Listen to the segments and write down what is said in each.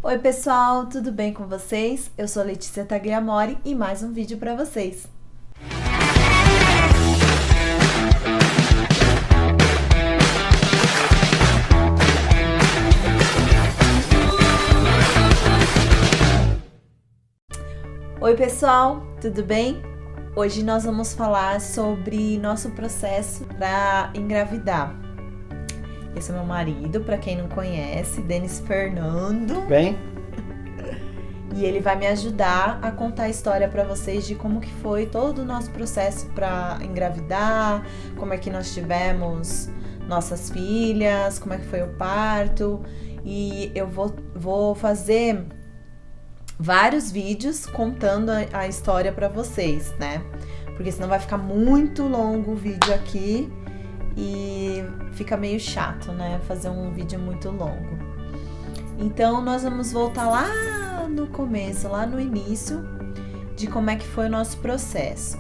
Oi pessoal, tudo bem com vocês? Eu sou Letícia Tagliamori e mais um vídeo para vocês. Oi pessoal, tudo bem? Hoje nós vamos falar sobre nosso processo para engravidar. Esse é meu marido, para quem não conhece, Denis Fernando. Bem? E ele vai me ajudar a contar a história para vocês de como que foi todo o nosso processo para engravidar, como é que nós tivemos nossas filhas, como é que foi o parto. E eu vou fazer vários vídeos contando a história para vocês, né? Porque senão vai ficar muito longo o vídeo aqui e fica meio chato, né? Fazer um vídeo muito longo. Então nós vamos voltar lá no começo, lá no início, de como é que foi o nosso processo.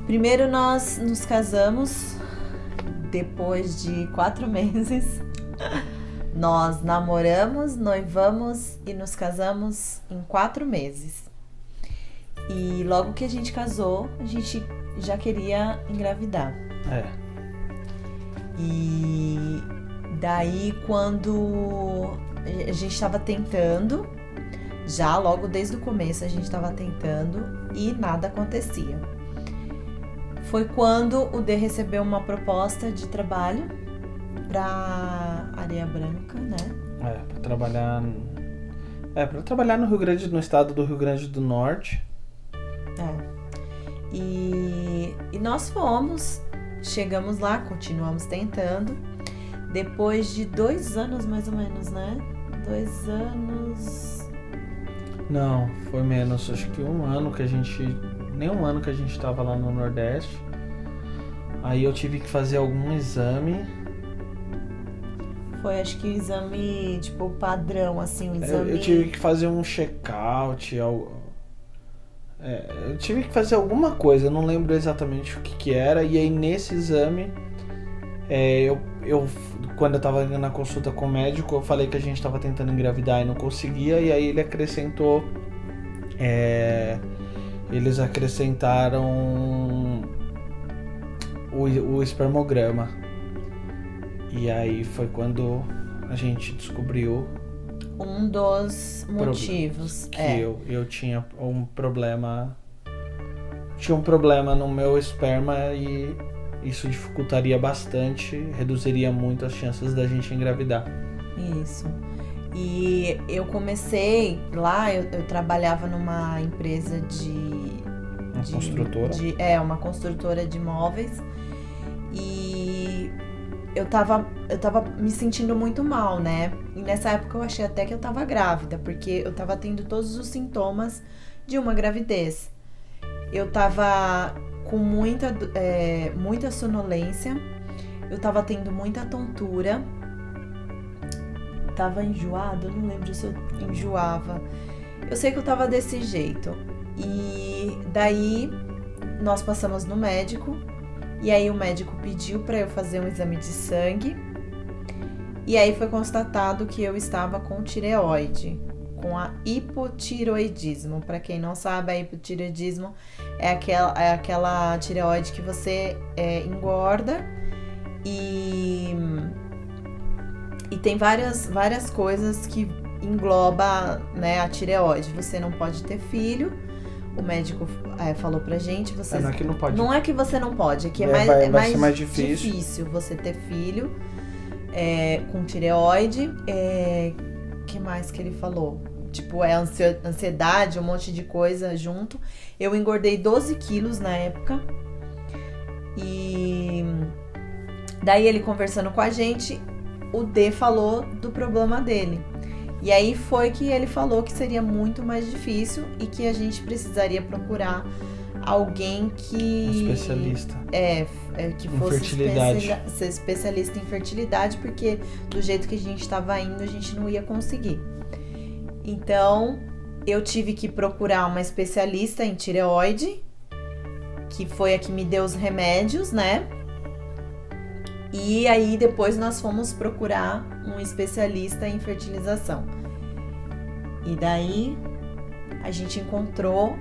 Primeiro nós nos casamos depois de 4 meses. Nós namoramos, noivamos e nos casamos em 4 meses. E logo que a gente casou, a gente já queria engravidar. E daí quando a gente estava tentando, já logo desde o começo a gente estava tentando e nada acontecia. Foi quando o D recebeu uma proposta de trabalho para Areia Branca, né? Para trabalhar no estado do Rio Grande do Norte. E nós fomos, chegamos lá, continuamos tentando. Depois de 2 anos mais ou menos, né? 2 anos... Não, foi menos, acho que nem um ano que a gente estava lá no Nordeste. Aí eu tive que fazer algum exame. Foi, acho que o exame, tipo, padrão, assim, o exame... Eu tive que fazer um check-out, eu tive que fazer alguma coisa, eu não lembro exatamente o que era. E aí nesse exame, quando eu tava na consulta com o médico, eu falei que a gente tava tentando engravidar e não conseguia. E aí ele acrescentou, eles acrescentaram o espermograma. E aí foi quando a gente descobriu um dos motivos. Que eu tinha um problema. Tinha um problema no meu esperma e isso dificultaria bastante, reduziria muito as chances da gente engravidar. Isso. E eu comecei lá, eu trabalhava numa empresa construtora. Uma construtora de imóveis. E eu tava me sentindo muito mal, né? E nessa época eu achei até que eu tava grávida, porque eu tava tendo todos os sintomas de uma gravidez. Eu tava com muita sonolência, eu tava tendo muita tontura, tava enjoada, eu não lembro se eu enjoava. Eu sei que eu tava desse jeito. E daí nós passamos no médico. E aí o médico pediu para eu fazer um exame de sangue. E aí foi constatado que eu estava com tireoide, com a hipotireoidismo. Para quem não sabe, a hipotireoidismo é aquela tireoide que você engorda e tem várias coisas que engloba, né, a tireoide. Você não pode ter filho. O médico falou pra gente, não é que não pode. Não é que você não pode, é que vai ser mais difícil você ter filho com tireoide. Que mais que ele falou? Tipo, ansiedade, um monte de coisa junto. Eu engordei 12 quilos na época. E daí ele conversando com a gente, o D falou do problema dele. E aí foi que ele falou que seria muito mais difícil e que a gente precisaria procurar alguém que... especialista. Que fosse ser especialista em fertilidade, porque do jeito que a gente estava indo, a gente não ia conseguir. Então, eu tive que procurar uma especialista em tireoide, que foi a que me deu os remédios, né? E aí depois nós fomos procurar um especialista em fertilização. E daí a gente encontrou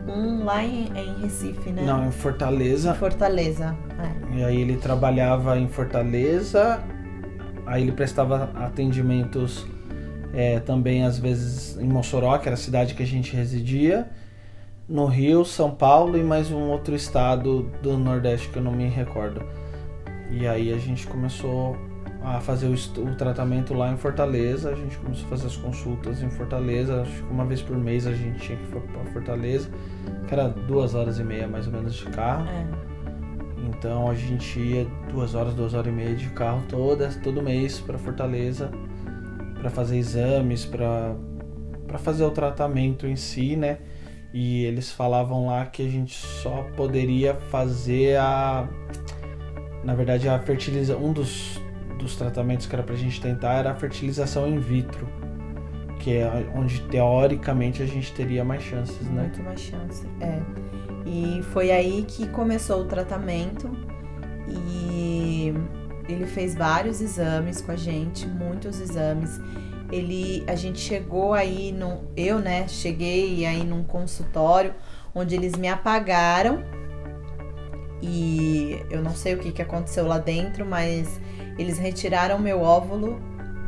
um lá em Recife, né? Não, em Fortaleza. Em Fortaleza, E aí ele trabalhava em Fortaleza, aí ele prestava atendimentos também às vezes em Mossoró, que era a cidade que a gente residia, no Rio, São Paulo e mais um outro estado do Nordeste que eu não me recordo. E aí a gente começou a fazer o tratamento lá em Fortaleza, a gente começou a fazer as consultas em Fortaleza, acho que uma vez por mês a gente tinha que ir para Fortaleza, que era 2h30 mais ou menos de carro. Então a gente ia 2h30 de carro todo mês para Fortaleza para fazer exames, para fazer o tratamento em si, né? E eles falavam lá que a gente só poderia fazer na verdade a fertilização, um dos tratamentos que era pra gente tentar era a fertilização in vitro, que é onde teoricamente a gente teria mais chances, né? Muito mais chance, E foi aí que começou o tratamento e ele fez vários exames com a gente, muitos exames. A gente chegou aí, cheguei aí num consultório onde eles me apagaram e eu não sei o que aconteceu lá dentro, mas eles retiraram meu óvulo,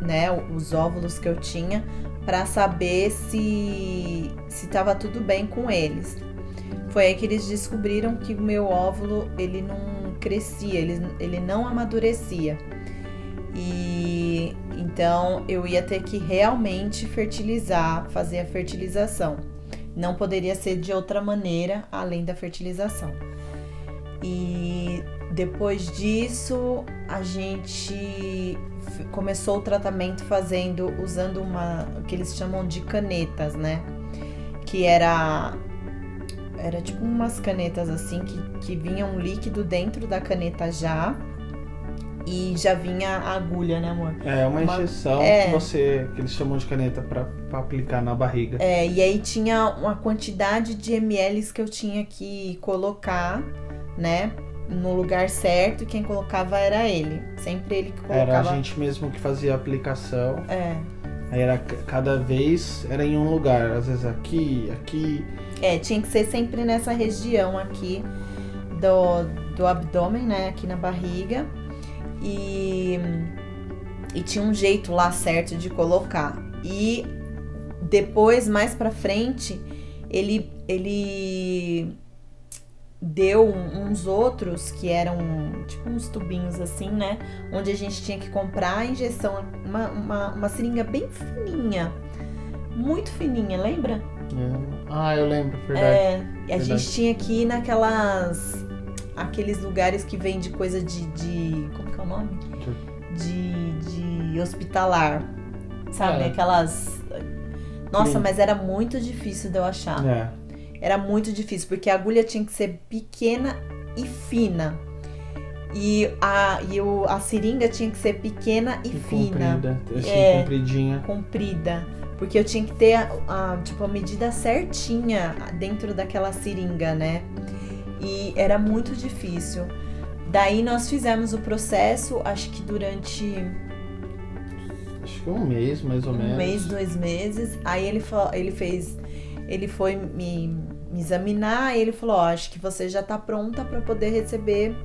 né, os óvulos que eu tinha, para saber se estava tudo bem com eles. Foi aí que eles descobriram que o meu óvulo, ele não crescia, ele não amadurecia. E então eu ia ter que realmente fertilizar, fazer a fertilização. Não poderia ser de outra maneira além da fertilização. E depois disso a gente começou o tratamento usando o que eles chamam de canetas, né? Que era tipo umas canetas assim que vinha um líquido dentro da caneta já. E já vinha a agulha, né, amor? Uma injeção que eles chamam de caneta pra aplicar na barriga. E aí tinha uma quantidade de ml que eu tinha que colocar, né, no lugar certo, e quem colocava era ele. Sempre ele que colocava. Era a gente mesmo que fazia a aplicação. Aí era cada vez era em um lugar, às vezes aqui. Tinha que ser sempre nessa região aqui do abdômen, né, aqui na barriga. E tinha um jeito lá certo de colocar. E depois, mais pra frente, ele deu uns outros que eram tipo uns tubinhos assim, né? Onde a gente tinha que comprar a injeção, uma seringa bem fininha, muito fininha, lembra? Eu lembro, verdade. E a gente tinha que ir aqueles lugares que vende coisa de como que é o nome? De hospitalar, sabe? Aquelas... Nossa, mas era muito difícil de eu achar. Era muito difícil, porque a agulha tinha que ser pequena e fina. E a seringa tinha que ser pequena e fina. Comprida, compridinha. Comprida. Porque eu tinha que ter a medida certinha dentro daquela seringa, né? E era muito difícil. Daí nós fizemos o processo, acho que durante... Acho que um mês, mais ou menos. 2 meses. Aí ele foi me examinar e ele falou, acho que você já tá pronta para poder receber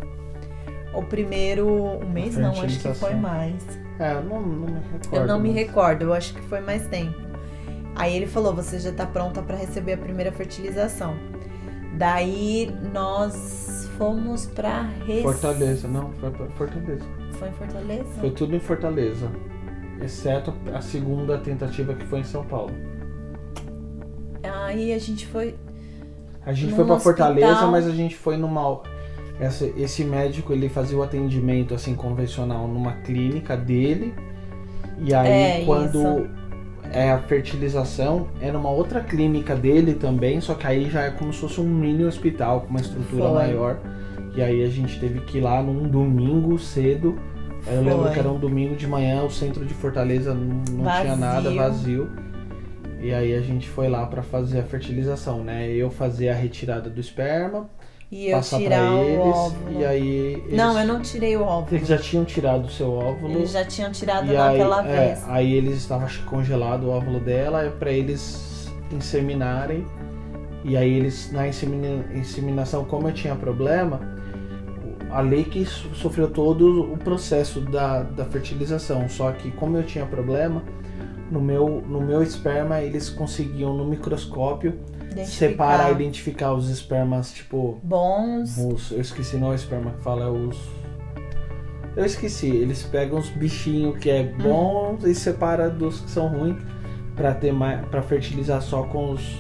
o primeiro... Um mês não, acho que foi mais. Eu não me recordo. Eu não me recordo, eu acho que foi mais tempo. Aí ele falou, você já tá pronta para receber a primeira fertilização. Daí nós fomos pra Fortaleza, não, foi pra Fortaleza. Foi em Fortaleza? Foi tudo em Fortaleza, exceto a segunda tentativa que foi em São Paulo. Aí a gente foi... A gente foi pra Fortaleza, mas a gente foi esse médico, ele fazia o atendimento assim convencional numa clínica dele. E aí quando a fertilização era uma outra clínica dele também, só que aí já é como se fosse um mini hospital com uma estrutura maior. E aí a gente teve que ir lá num domingo cedo. Eu lembro que era um domingo de manhã, o centro de Fortaleza não tinha nada, vazio. E aí a gente foi lá pra fazer a fertilização, né? Eu fazia a retirada do esperma, E eu passar tirar pra o eles. óvulo. E aí Não, eu não tirei o óvulo. eles já tinham tirado o seu óvulo. Eles já tinham tirado e aí, naquela vez. Aí eles estavam congelado o óvulo dela, é pra eles inseminarem. E aí eles, na inseminação, como eu tinha problema, a lei que sofreu todo o processo da fertilização. Só que como eu tinha problema, no meu esperma eles conseguiam no microscópio identificar os espermas, tipo... bons. Eu esqueci, não é o esperma que fala, é os... Eu esqueci, eles pegam os bichinhos que é bons e separa dos que são ruins pra fertilizar só com os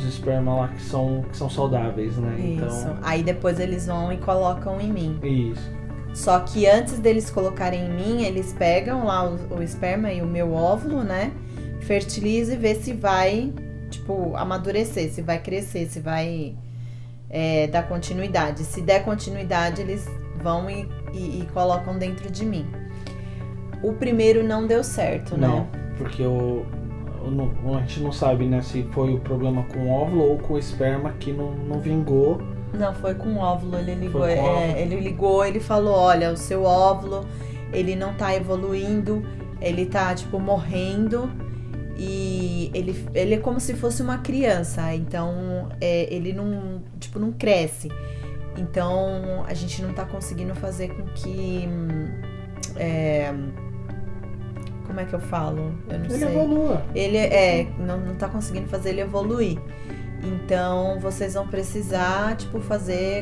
espermas lá que são saudáveis, né? Isso. Então, Aí depois eles vão e colocam em mim. isso. Só que antes deles colocarem em mim, eles pegam lá o esperma e o meu óvulo, né? Fertiliza e vê se vai, tipo, amadurecer, se vai crescer, se vai dar continuidade. Se der continuidade, eles vão e colocam dentro de mim. O primeiro não deu certo, né? Não, porque a gente não sabe, né, se foi o problema com o óvulo ou com o esperma que não vingou. Não, foi com o óvulo, ele ligou. Ele Ligou, ele falou, olha, o seu óvulo, ele não tá evoluindo, ele tá, tipo, morrendo. E ele é como se fosse uma criança, então ele não cresce. Então a gente não tá conseguindo fazer com que... como é que eu falo? Eu não sei. Ele evolua. Ele não tá conseguindo fazer ele evoluir. Então vocês vão precisar, tipo,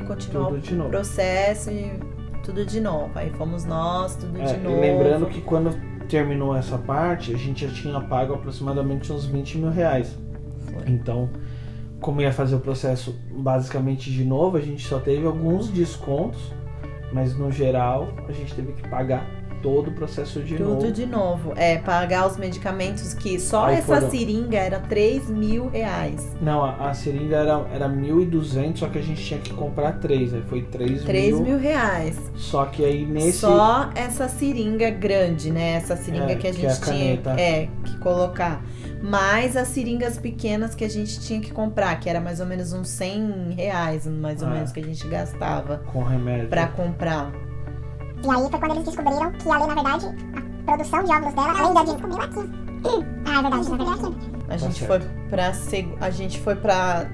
continuar o processo e tudo de novo. Aí fomos nós, tudo de novo. E lembrando que quando terminou essa parte, a gente já tinha pago aproximadamente uns 20 mil reais. Foi. Então, como ia fazer o processo basicamente de novo, a gente só teve alguns descontos, mas no geral a gente teve que pagar todo o processo de novo. Tudo de novo. Pagar os medicamentos que só Aí essa seringa era 3 mil reais. Não, a seringa era 1.200, só que a gente tinha que comprar 3, aí foi 3 mil reais. Só que aí Só essa seringa grande, né? Essa seringa que a gente tinha que colocar. Mais as seringas pequenas que a gente tinha que comprar, que era mais ou menos uns 100 reais, mais ou menos, que a gente gastava com remédio pra comprar. E aí foi quando eles descobriram que a lei, na verdade, a produção de óvulos dela, além da descobriu aqui. É verdade, na verdade. A gente foi pra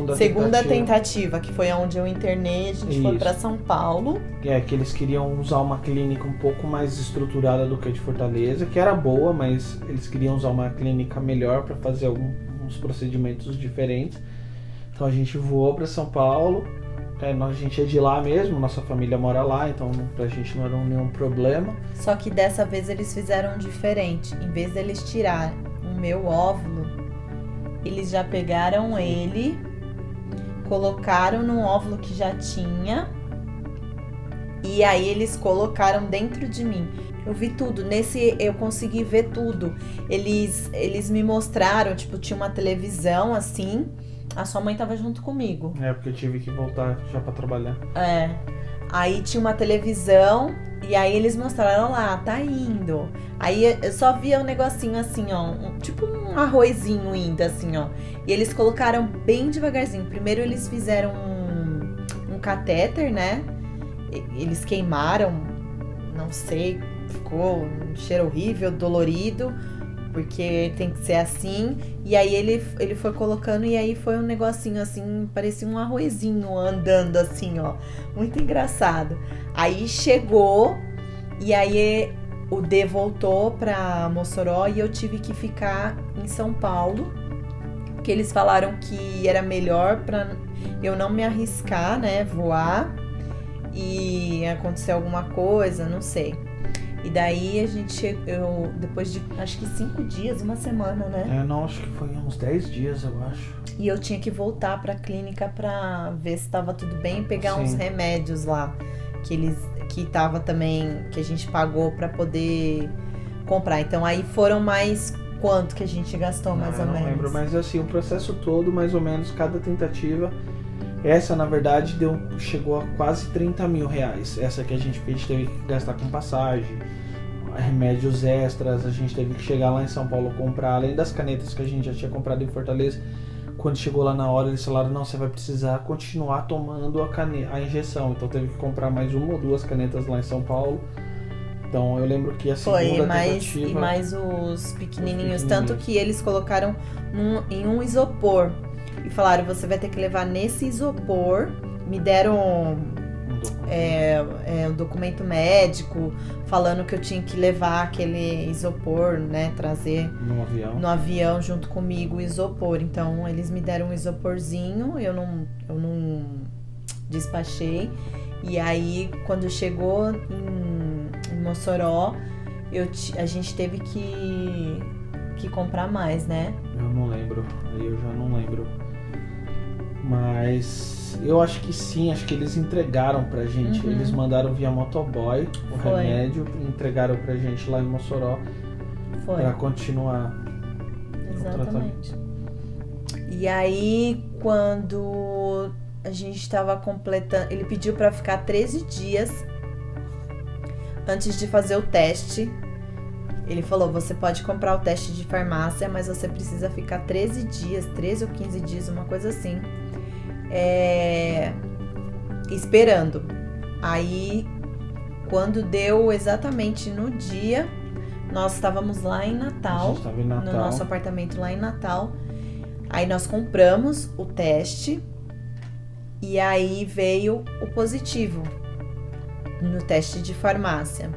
segunda tentativa, que foi onde eu internei, a gente foi pra São Paulo. Que eles queriam usar uma clínica um pouco mais estruturada do que a de Fortaleza, que era boa, mas eles queriam usar uma clínica melhor pra fazer alguns procedimentos diferentes. Então a gente voou pra São Paulo. A gente é de lá mesmo, nossa família mora lá, então pra gente não era nenhum problema. Só que dessa vez eles fizeram diferente. Em vez deles tirar o meu óvulo, eles já pegaram ele, colocaram num óvulo que já tinha, e aí eles colocaram dentro de mim. Eu vi tudo, eu consegui ver tudo. Eles me mostraram, tipo, tinha uma televisão assim. A sua mãe tava junto comigo. Porque eu tive que voltar já pra trabalhar. Aí tinha uma televisão e aí eles mostraram lá, tá indo. Aí eu só via um negocinho assim, ó, tipo um arrozinho indo assim, ó. E eles colocaram bem devagarzinho. Primeiro eles fizeram um catéter, né? Eles queimaram, não sei, ficou um cheiro horrível, dolorido. Porque tem que ser assim. E aí ele foi colocando e aí foi um negocinho assim, parecia um arrozinho andando assim, ó. Muito engraçado. Aí chegou e aí o D voltou pra Mossoró e eu tive que ficar em São Paulo. Porque eles falaram que era melhor pra eu não me arriscar, né, voar e acontecer alguma coisa, não sei. E daí eu depois de acho que 5 dias, uma semana, né? Não, acho que foi uns 10 dias, eu acho. E eu tinha que voltar pra clínica pra ver se tava tudo bem e pegar uns remédios lá. Que tava também, que a gente pagou pra poder comprar. Então aí foram mais quanto que a gente gastou, mais ou menos? Não lembro, mas assim, o processo todo, mais ou menos, cada tentativa. Essa, na verdade, chegou a quase 30 mil reais. Essa que a gente teve que gastar com passagem, remédios extras, a gente teve que chegar lá em São Paulo comprar, além das canetas que a gente já tinha comprado em Fortaleza, quando chegou lá na hora, eles falaram, não, você vai precisar continuar tomando a injeção. Então teve que comprar mais 1 ou 2 canetas lá em São Paulo. Então eu lembro que a segunda tentativa... E mais os pequenininhos, tanto que eles colocaram em um isopor. E falaram, você vai ter que levar nesse isopor. Me deram um documento médico falando que eu tinha que levar aquele isopor, né? Trazer no avião junto comigo o isopor. Então eles me deram um isoporzinho, eu não despachei. E aí quando chegou em Mossoró, a gente teve que comprar mais, né? Eu não lembro, aí eu já não lembro. Mas eu acho que sim, acho que eles entregaram pra gente. Uhum. Eles mandaram via motoboy o Foi. remédio e entregaram pra gente lá em Mossoró. Foi. Pra continuar. Exatamente. E aí, quando a gente tava completando... Ele pediu pra ficar 13 dias antes de fazer o teste. Ele falou, você pode comprar o teste de farmácia, mas você precisa ficar 13 dias, 13 ou 15 dias, uma coisa assim, esperando. Aí, quando deu exatamente no dia, nós estávamos lá em Natal, no nosso apartamento lá em Natal. Aí nós compramos o teste e aí veio o positivo no teste de farmácia.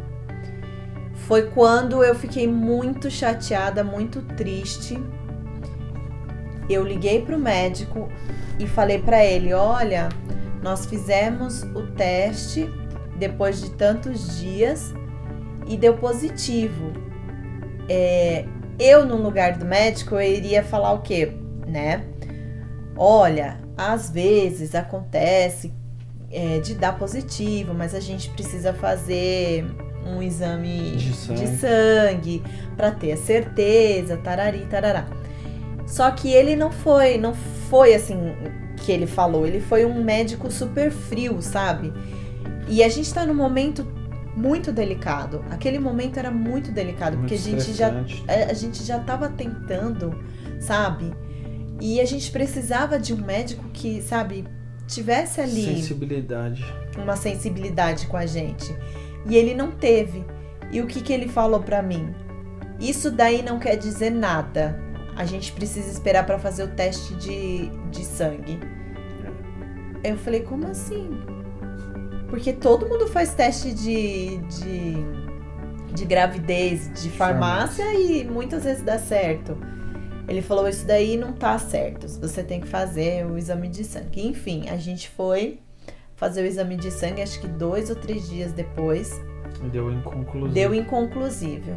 Foi quando eu fiquei muito chateada, muito triste. Eu liguei pro médico e falei pra ele, olha, nós fizemos o teste depois de tantos dias e deu positivo. Eu, no lugar do médico, eu iria falar o quê, né? Olha, às vezes acontece de dar positivo, mas a gente precisa fazer um exame de sangue para ter a certeza, tarari, tarará. Só que ele não foi assim que ele falou, ele foi um médico super frio, sabe? E a gente tá num momento muito delicado. Aquele momento era muito delicado, muito porque a gente já tava tentando, sabe? E a gente precisava de um médico que, sabe, tivesse ali uma sensibilidade com a gente. E ele não teve. E o que ele falou pra mim? Isso daí não quer dizer nada. A gente precisa esperar pra fazer o teste de sangue. Eu falei, como assim? Porque todo mundo faz teste de gravidez, de farmácia e muitas vezes dá certo. Ele falou, isso daí não tá certo. Você tem que fazer o exame de sangue. Enfim, a gente foi fazer o exame de sangue, acho que 2 ou 3 dias depois. Deu inconclusível. Deu inconclusível.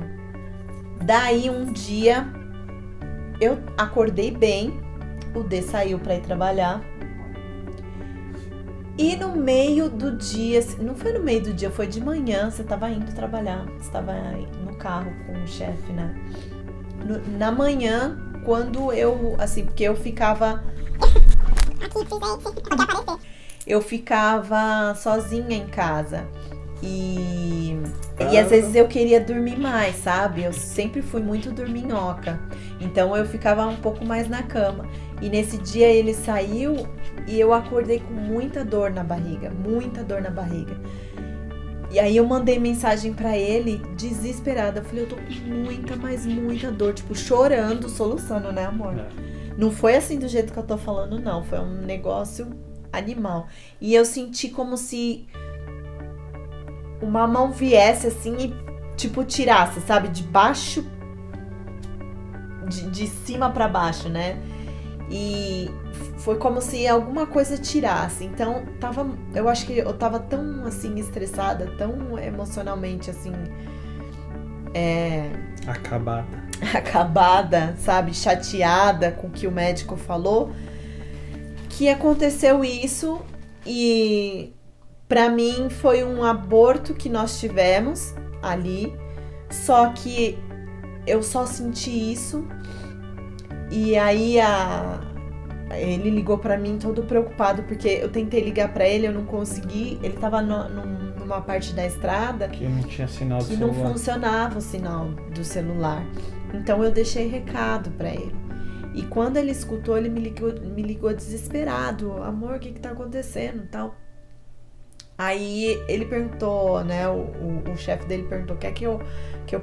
Daí um dia eu acordei bem, o D saiu pra ir trabalhar. E no meio do dia, não foi no meio do dia, foi de manhã, você tava indo trabalhar, você tava no carro com o chefe, né? Na manhã, quando eu, assim, porque eu ficava... Eu ficava sozinha em casa e às vezes eu queria dormir mais, sabe? Eu sempre fui muito dorminhoca, então eu ficava um pouco mais na cama. E nesse dia ele saiu e eu acordei com muita dor na barriga, muita dor na barriga. E aí eu mandei mensagem pra ele, desesperada. Eu falei, eu tô com muita, mas muita dor, tipo, chorando, soluçando, né, amor? Não foi assim do jeito que eu tô falando, não. Foi um negócio animal. E eu senti como se uma mão viesse assim e, tipo, tirasse, sabe? De baixo, de cima pra baixo, né? E foi como se alguma coisa tirasse. Então, eu acho que eu tava tão, assim, estressada, tão emocionalmente, assim... Acabada, sabe? Chateada com o que o médico falou, que aconteceu isso. E pra mim foi um aborto que nós tivemos ali. Só que eu só senti isso. E aí ele ligou pra mim todo preocupado, porque eu tentei ligar pra ele, eu não consegui. Ele tava numa parte da estrada que não tinha sinal do celular. Não funcionava o sinal do celular. Então eu deixei recado pra ele. E quando ele escutou, ele me ligou desesperado. Amor, o que tá acontecendo? Tal. Aí ele perguntou, né? O chefe dele perguntou: quer que eu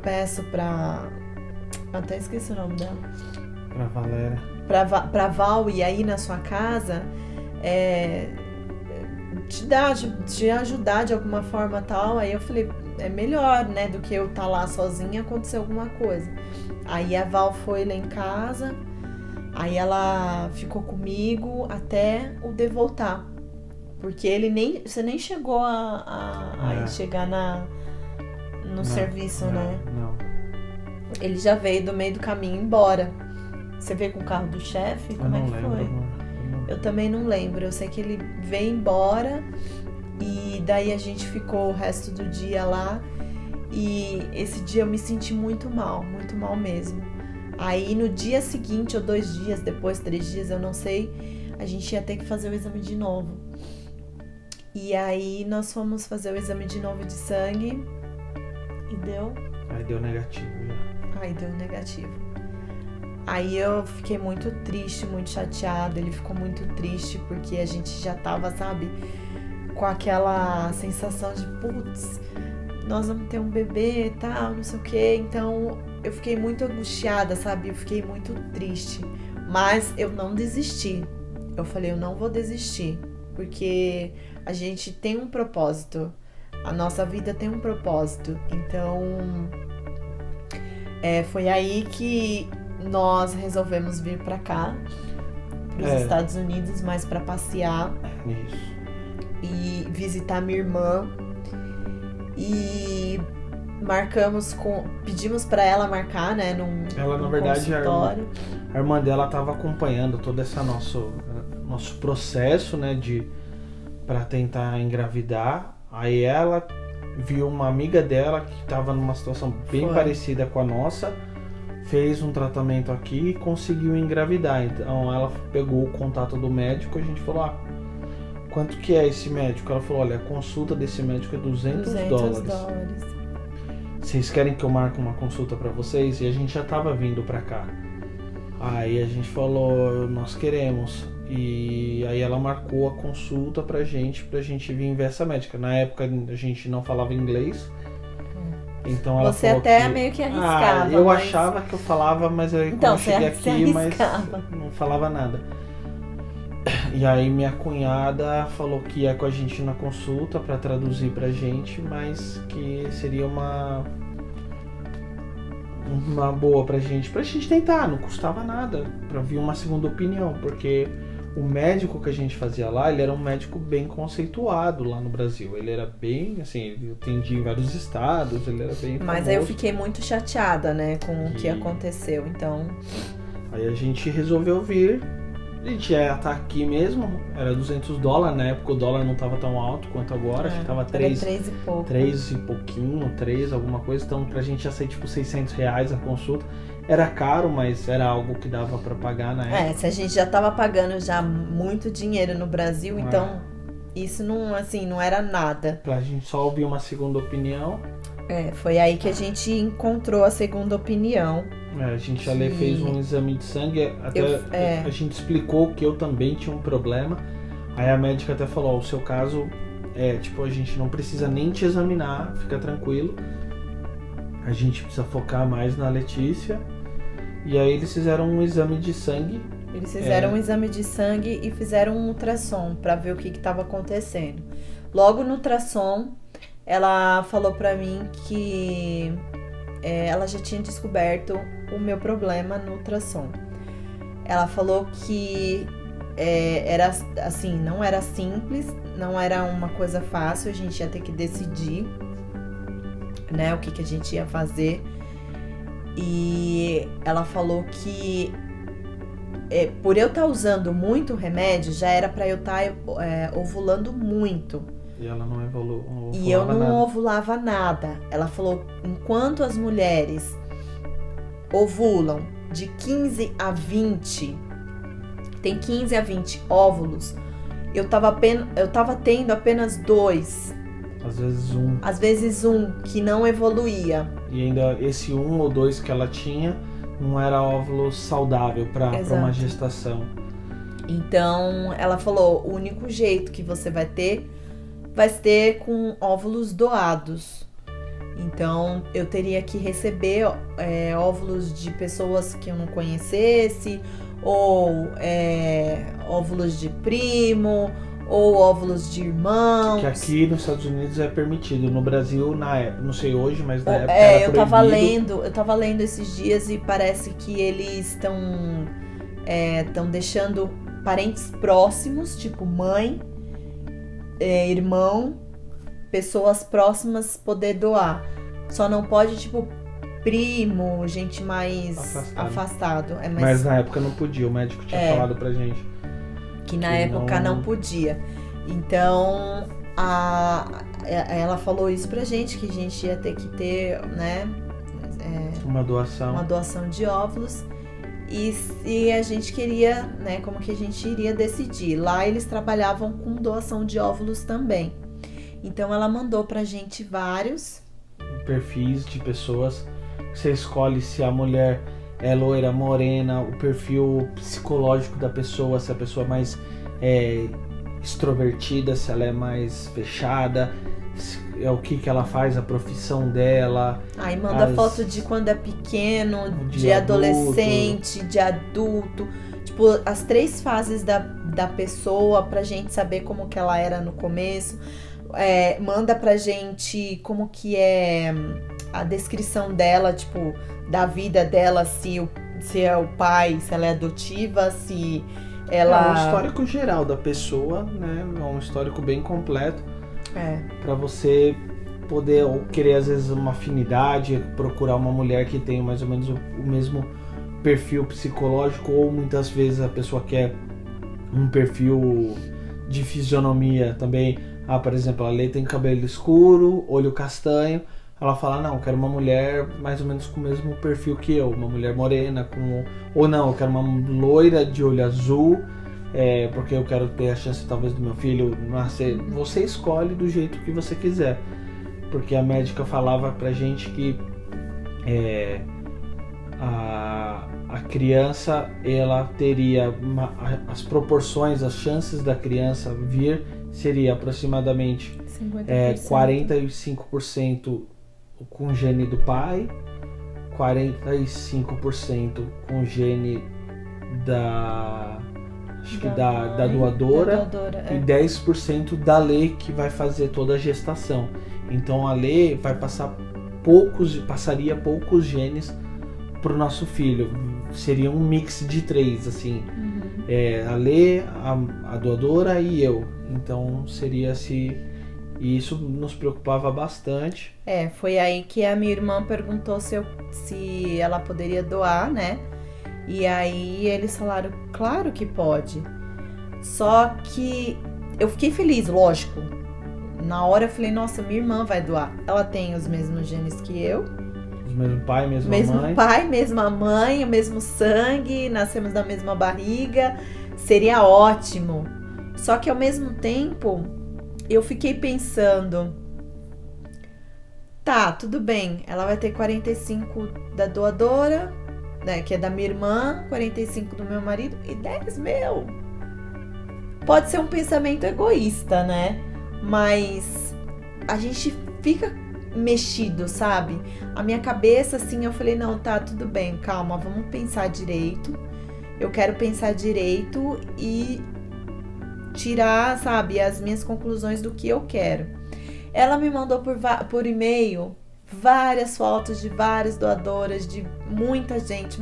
peço pra... Até esqueci o nome dela. Pra Valéria. Pra Val ir aí na sua casa, te ajudar de alguma forma tal. Aí eu falei, é melhor, né, do que eu estar lá sozinha e acontecer alguma coisa. Aí a Val foi lá em casa, aí ela ficou comigo até o D voltar. Porque você nem chegou a chegar no serviço, né? Não. Ele já veio do meio do caminho embora. Você veio com o carro do chefe? Como é que foi? Amor. Eu também não lembro. Eu sei que ele veio embora e daí a gente ficou o resto do dia lá. E esse dia eu me senti muito mal mesmo. Aí no dia seguinte, ou 2 dias depois, 3 dias, eu não sei, a gente ia ter que fazer o exame de novo. E aí nós fomos fazer o exame de novo de sangue e deu... Aí deu negativo já. Aí deu negativo. Aí eu fiquei muito triste, muito chateada. Ele ficou muito triste porque a gente já tava, sabe, com aquela sensação de putz, nós vamos ter um bebê e tal, não sei o que. Então eu fiquei muito angustiada, sabe? Eu fiquei muito triste. Mas eu não desisti. Eu falei, eu não vou desistir. Porque a gente tem um propósito. A nossa vida tem um propósito. Então foi aí que nós resolvemos vir pra cá, pros Estados Unidos, mais pra passear. Isso. E visitar minha irmã. E pedimos pra ela marcar, né, num verdade, consultório. A irmã dela estava acompanhando todo esse nosso processo, né, para tentar engravidar. Aí ela viu uma amiga dela que estava numa situação bem parecida com a nossa, fez um tratamento aqui e conseguiu engravidar. Então ela pegou o contato do médico, a gente falou, quanto que é esse médico? Ela falou, olha, a consulta desse médico é $200. Vocês querem que eu marque uma consulta para vocês? E a gente já tava vindo para cá. Aí a gente falou, nós queremos. E aí ela marcou a consulta pra gente vir ver essa médica. Na época a gente não falava inglês. Então ela Você falou até que... meio que arriscava. Eu achava que eu falava, mas aí então, quando eu cheguei aqui, mas não falava nada. E aí minha cunhada falou que ia com a gente na consulta pra traduzir pra gente, mas que seria uma boa pra gente tentar, não custava nada, pra vir uma segunda opinião, porque o médico que a gente fazia lá, ele era um médico bem conceituado lá no Brasil, ele era bem, assim, ele atendia em vários estados, ele era bem famoso. Mas aí eu fiquei muito chateada, né, com o que aconteceu, então... Aí a gente resolveu vir. A gente ia estar aqui mesmo, era $200, na época o dólar não estava tão alto quanto agora, acho que estava 3 e pouco. 3 e pouquinho, 3, alguma coisa, então pra gente ia ser tipo R$600 a consulta. Era caro, mas era algo que dava pra pagar na época. Se a gente já tava pagando já muito dinheiro no Brasil, então isso não, assim, não era nada. Pra gente só ouvir uma segunda opinião. Foi aí que a gente encontrou a segunda opinião. A gente já fez um exame de sangue, até a gente explicou que eu também tinha um problema. Aí a médica até falou, o seu caso a gente não precisa nem te examinar, fica tranquilo. A gente precisa focar mais na Letícia. E aí eles fizeram um exame de sangue. Eles fizeram um exame de sangue e fizeram um ultrassom para ver o que estava acontecendo. Logo no ultrassom, ela falou para mim que ela já tinha descoberto o meu problema no ultrassom. Ela falou que era assim, não era simples, não era uma coisa fácil, a gente ia ter que decidir, né, o que a gente ia fazer. E ela falou que por eu estar usando muito remédio, já era para eu estar ovulando muito. E ela não ovulava E eu não nada. ovulava nada. Ela falou, enquanto as mulheres ovulam de 15 a 20, tem 15 a 20 óvulos, eu tava tendo apenas 2. Às vezes um que não evoluía. E ainda esse 1 ou 2 que ela tinha não era óvulo saudável para Exato. uma gestação. Então, ela falou, o único jeito que você vai ter com óvulos doados. Então, eu teria que receber óvulos de pessoas que eu não conhecesse, ou óvulos de primo, ou óvulos de irmãos. Que aqui nos Estados Unidos é permitido. No Brasil, na época, não sei hoje, mas na época era eu proibido. tava lendo esses dias e parece que eles estão deixando parentes próximos, tipo mãe, irmão, pessoas próximas poder doar. Só não pode, tipo, primo, gente mais afastado. Mas na época não podia, o médico tinha falado pra gente. Que na época não podia. Então, ela falou isso pra gente, que a gente ia ter que ter, né? Uma doação de óvulos. E a gente queria, né? Como que a gente iria decidir. Lá eles trabalhavam com doação de óvulos também. Então, ela mandou pra gente vários perfis de pessoas. Você escolhe se a mulher é loira, morena, o perfil psicológico da pessoa, se a pessoa é mais extrovertida, se ela é mais fechada, o que ela faz, a profissão dela. Aí manda foto de quando é pequeno, de adolescente, de adulto. Tipo, as 3 fases da pessoa pra gente saber como que ela era no começo. Manda pra gente como que é a descrição dela, tipo, da vida dela, se é o pai, se ela é adotiva, se ela... É um histórico geral da pessoa, né? É um histórico bem completo. Pra você poder, ou querer às vezes uma afinidade, procurar uma mulher que tenha mais ou menos o mesmo perfil psicológico, ou muitas vezes a pessoa quer um perfil de fisionomia também. Por exemplo, a Lê tem cabelo escuro, olho castanho. Ela fala, não, eu quero uma mulher mais ou menos com o mesmo perfil que eu. Uma mulher morena, ou não, eu quero uma loira de olho azul, porque eu quero ter a chance talvez do meu filho nascer. Você escolhe do jeito que você quiser. Porque a médica falava pra gente que a criança, ela teria as proporções, as chances da criança vir seria aproximadamente 45% com o gene do pai, 45% com o gene da doadora, e 10% da Lê, que vai fazer toda a gestação. Então a Lê vai passaria poucos genes pro nosso filho. Seria um mix de 3, assim. A Lê, a doadora e eu. Então seria assim. E isso nos preocupava bastante. Foi aí que a minha irmã perguntou se ela poderia doar, né? E aí eles falaram, claro que pode. Só que eu fiquei feliz, lógico. Na hora eu falei, nossa, minha irmã vai doar. Ela tem os mesmos genes que eu. O mesmo pai, mesma mãe. Mesmo pai, mesma mãe, o mesmo sangue, nascemos da mesma barriga. Seria ótimo. Só que ao mesmo tempo, eu fiquei pensando, tá, tudo bem, ela vai ter 45 da doadora, né, que é da minha irmã, 45 do meu marido e 10 meu. Pode ser um pensamento egoísta, né? Mas a gente fica mexido, sabe? A minha cabeça, assim, eu falei, não, tá, tudo bem, calma, vamos pensar direito. Eu quero pensar direito e tirar, sabe, as minhas conclusões do que eu quero. Ela me mandou por e-mail várias fotos de várias doadoras, de muita gente.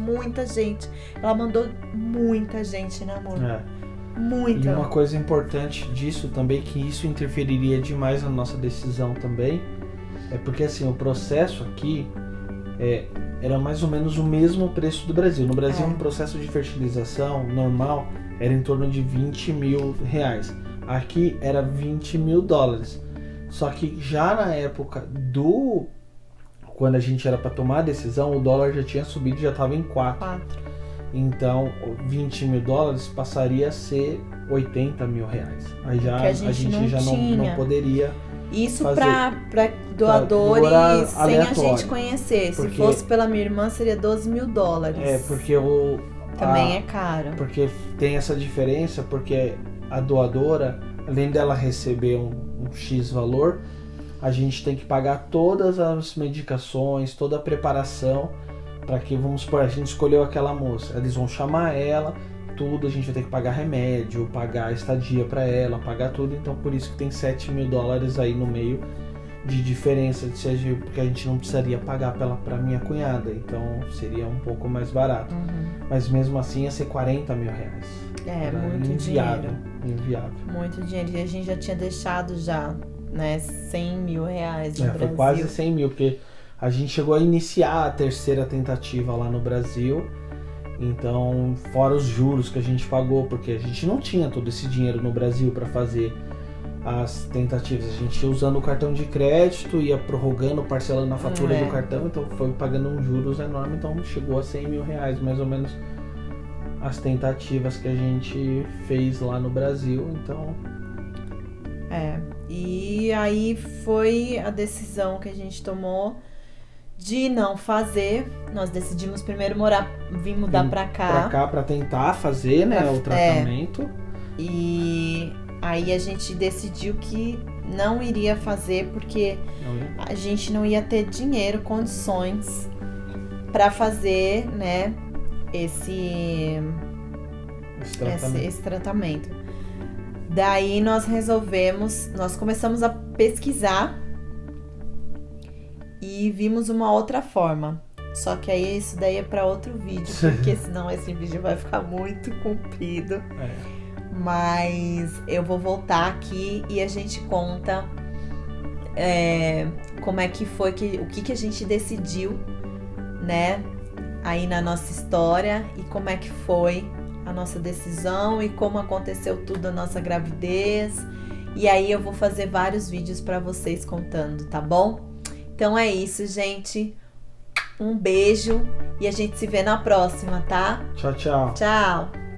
Ela mandou muita gente, né, amor? Muita. E uma coisa importante disso também, que isso interferiria demais na nossa decisão também, é porque assim, o processo aqui era mais ou menos o mesmo preço do Brasil. No Brasil, um processo de fertilização normal era em torno de R$20 mil. Aqui era $20.000. Só que já na época quando a gente era para tomar a decisão, o dólar já tinha subido, já estava em 4. Então, $20 mil passaria a ser R$80 mil. Aí já a gente já não poderia Isso fazer pra doadores doar sem a aleatório. gente conhecer. Se Porque- fosse pela minha irmã, seria $12.000. Porque Também é caro. Porque tem essa diferença, porque a doadora, além dela receber um X valor, a gente tem que pagar todas as medicações, toda a preparação para que, vamos supor, a gente escolheu aquela moça, eles vão chamar ela, tudo, a gente vai ter que pagar remédio, pagar estadia para ela, pagar tudo, então por isso que tem $7.000 aí no meio de diferença, porque a gente não precisaria pagar para minha cunhada, então seria um pouco mais barato. Mas mesmo assim ia ser R$40.000. É, Era muito inviável, dinheiro. inviável. Muito dinheiro. E a gente já tinha deixado né, $100.000 no Brasil. Foi quase 100 mil, porque a gente chegou a iniciar a terceira tentativa lá no Brasil. Então, fora os juros que a gente pagou, porque a gente não tinha todo esse dinheiro no Brasil para fazer as tentativas. A gente ia usando o cartão de crédito, ia prorrogando, parcelando a fatura do cartão, então foi pagando uns juros enormes, então chegou a R$100.000 mais ou menos as tentativas que a gente fez lá no Brasil, então... E aí foi a decisão que a gente tomou de não fazer. Nós decidimos primeiro vir mudar pra cá. Pra tentar fazer, né, o tratamento. E aí a gente decidiu que não iria fazer porque a gente não ia ter dinheiro, condições pra fazer, né, esse tratamento. Daí nós começamos a pesquisar e vimos uma outra forma. Só que aí isso daí é para outro vídeo, porque senão esse vídeo vai ficar muito comprido. Mas eu vou voltar aqui e a gente conta como é que foi, o que a gente decidiu, né, aí na nossa história e como é que foi a nossa decisão e como aconteceu tudo a nossa gravidez. E aí eu vou fazer vários vídeos para vocês contando, tá bom? Então é isso, gente. Um beijo e a gente se vê na próxima, tá? Tchau, tchau. Tchau!